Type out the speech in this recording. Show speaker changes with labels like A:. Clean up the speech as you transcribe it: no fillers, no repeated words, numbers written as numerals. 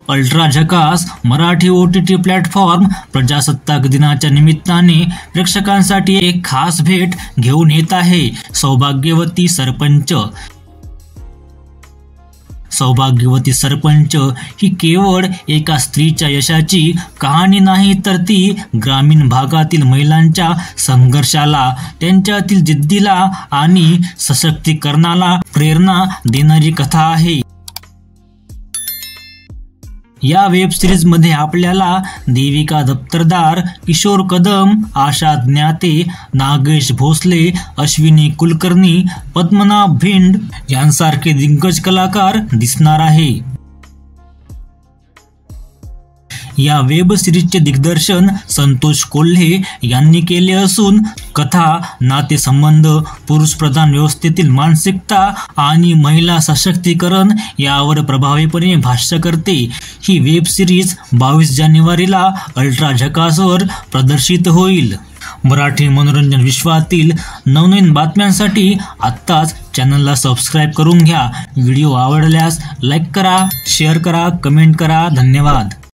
A: Ultra झकास Marathi OTT platform प्रजासत्ताक दिनाच्या निमित्ताने प्रेक्षकांसाठी एक खास भेट घेऊन येत आहे. सौभाग्यवती सरपंच. सौभाग्यवती सरपंच ही केवळ एका स्त्रीच्या यशाची कहाणी नाही, तर ती ग्रामीण भागातील महिलांच्या संघर्षाला, त्यांच्यातील जिद्दीला आणि सशक्तीकरणाला प्रेरणा देणारी कथा आहे. या वेब सिरीज मध्ये आपल्याला देविका दप्तरदार, किशोर कदम, आशा ज्ञाते, नागेश भोसले, अश्विनी कुलकर्णी, पद्मनाभ भिंड यांसारखे दिग्गज कलाकार दिसणार आहे. या वेब सिरीजचे दिग्दर्शन संतोष कोल्हे यांनी केले असून कथा, नातेसंबंध, पुरुषप्रधान व्यवस्थेतील मानसिकता आणि महिला सशक्तीकरण यावर प्रभावीपणे भाष्य करते. ही वेब सिरीज 22 जानेवारीला अल्ट्रा झकासवर प्रदर्शित होईल. मराठी मनोरंजन विश्वातील नवनवीन बातम्यांसाठी आत्ताच चॅनलला सबस्क्राईब करून घ्या. व्हिडिओ आवडल्यास लाईक करा, शेअर करा, कमेंट करा. धन्यवाद.